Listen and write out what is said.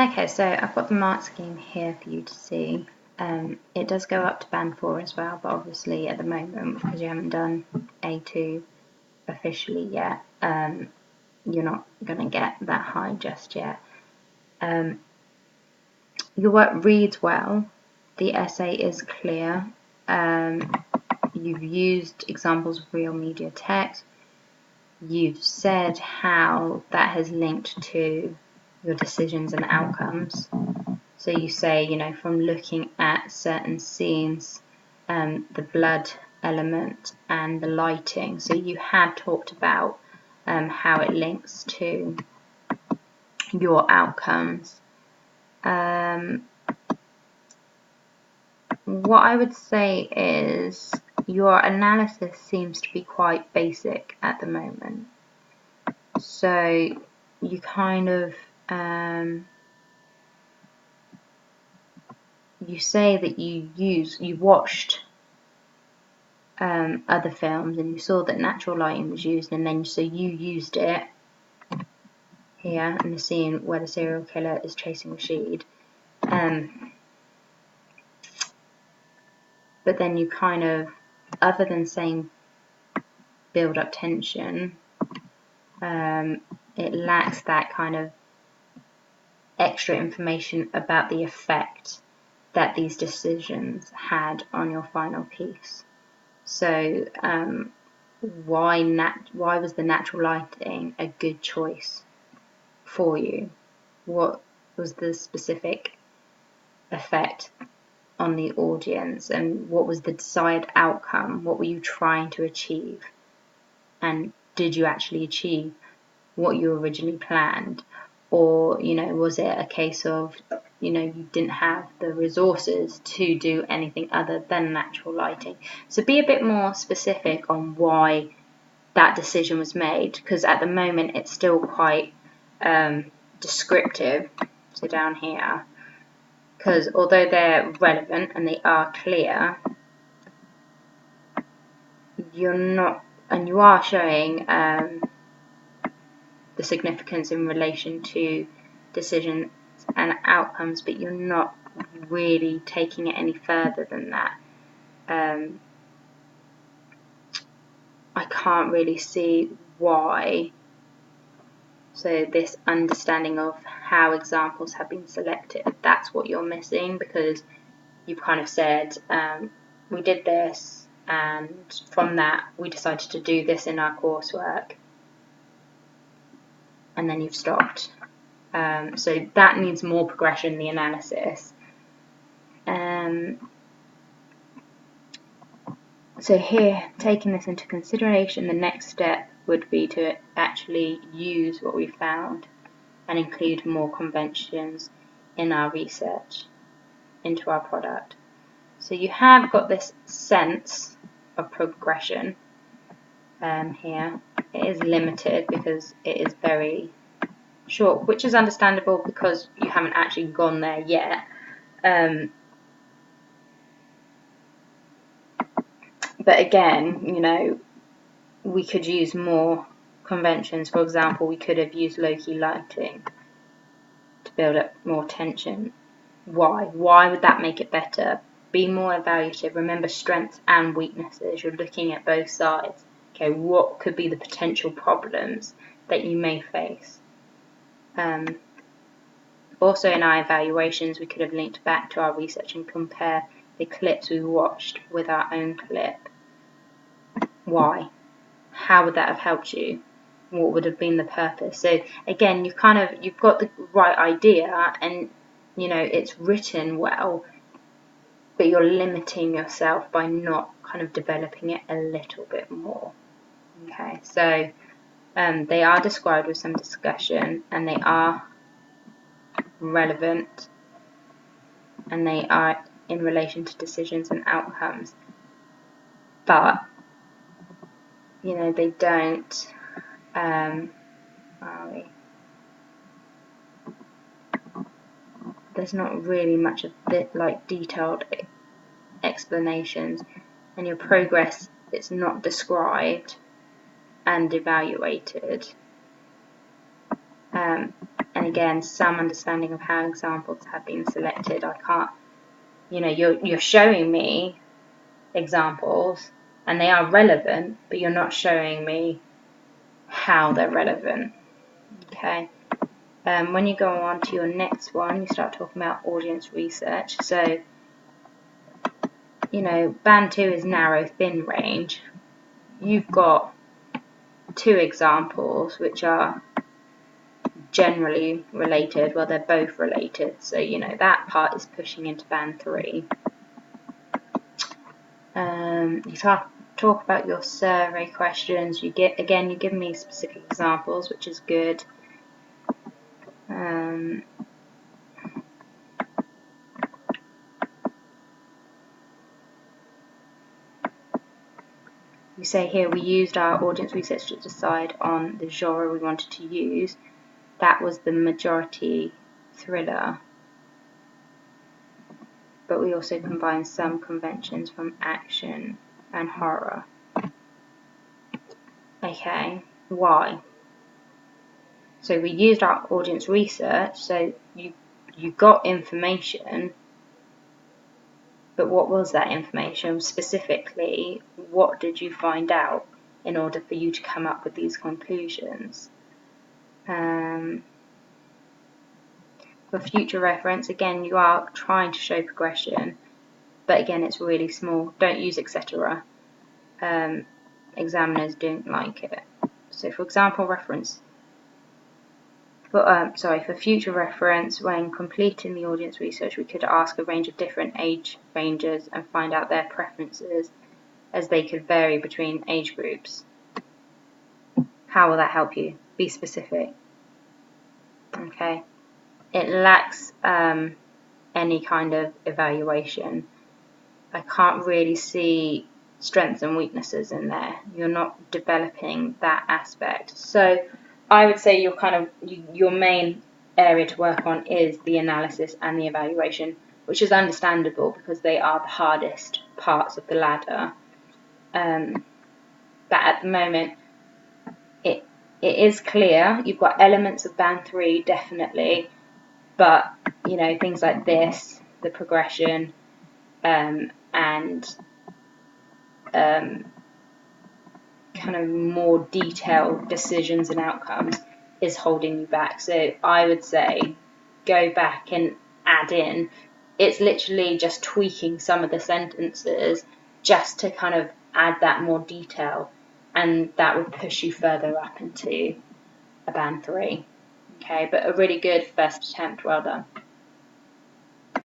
Okay, so I've got the mark scheme here for you to see. It does go up to band 4 as well, but obviously at the moment, because you haven't done A2 officially yet, you're not going to get that high just yet. Your work reads well, the essay is clear, you've used examples of real media text, you've said how that has linked to your decisions and outcomes. So you say, you know, from looking at certain scenes, the blood element and the lighting. So you have talked about how it links to your outcomes. What I would say is your analysis seems to be quite basic at the moment. So you kind of you say that you watched other films and you saw that natural lighting was used, and then so you used it here in the scene where the serial killer is chasing Rashid. But then you kind of, other than saying build up tension, it lacks that kind of extra information about the effect that these decisions had on your final piece. So why was the natural lighting a good choice for you? What was the specific effect on the audience, and what was the desired outcome? What were you trying to achieve, and did you actually achieve what you originally planned? Or, you know, was it a case of, you know, you didn't have the resources to do anything other than natural lighting? So be a bit more specific on why that decision was made, because at the moment it's still quite descriptive. So down here, because although they're relevant and they are clear, you're not, and you are showing the significance in relation to decisions and outcomes, but you're not really taking it any further than that. I can't really see why. So this understanding of how examples have been selected, that's what you're missing, because you've kind of said, we did this, and from that we decided to do this in our coursework, and then you've stopped. So that needs more progression, the analysis. So here, taking this into consideration, the next step would be to actually use what we found and include more conventions in our research into our product. So you have got this sense of progression here. It is limited because it is very short, which is understandable because you haven't actually gone there yet. But again, you know, we could use more conventions. For example, we could have used low-key lighting to build up more tension. Why? Why would that make it better? Be more evaluative. Remember strengths and weaknesses. You're looking at both sides. Okay, what could be the potential problems that you may face? Also, in our evaluations, we could have linked back to our research and compare the clips we watched with our own clip. Why? How would that have helped you? What would have been the purpose? So again, you've got the right idea, and you know it's written well, but you're limiting yourself by not kind of developing it a little bit more. Okay, so they are described with some discussion, and they are relevant, and they are in relation to decisions and outcomes, but you know they don't there's not really much of like detailed explanations, and your progress, it's not described and evaluated. And again, some understanding of how examples have been selected. I can't, you're showing me examples and they are relevant, but you're not showing me how they're relevant. Okay. When you go on to your next one, you start talking about audience research. So, band 2 is narrow, thin range. You've got 2 examples which are generally related. Well, they're both related. So, that part is pushing into band 3. You talk about your survey questions. You're giving me specific examples, which is good. You say here we used our audience research to decide on the genre we wanted to use. That was the majority thriller, but we also combined some conventions from action and horror. Okay, why? So we used our audience research, so you got information, but what was that information? Specifically, what did you find out in order for you to come up with these conclusions? For future reference, again, you are trying to show progression, but again, it's really small. Don't use etc. Examiners don't like it. So for example, for future reference, when completing the audience research, we could ask a range of different age ranges and find out their preferences, as they could vary between age groups. How will that help you? Be specific. Okay. It lacks any kind of evaluation. I can't really see strengths and weaknesses in there. You're not developing that aspect. So I would say your main area to work on is the analysis and the evaluation, which is understandable because they are the hardest parts of the ladder. But at the moment, it is clear. You've got elements of band 3, definitely, but things like this, the progression, and kind of more detailed decisions and outcomes is holding you back. So I would say go back and add in. It's literally just tweaking some of the sentences just to kind of add that more detail, and that would push you further up into a band 3. Okay, but a really good first attempt. Well done.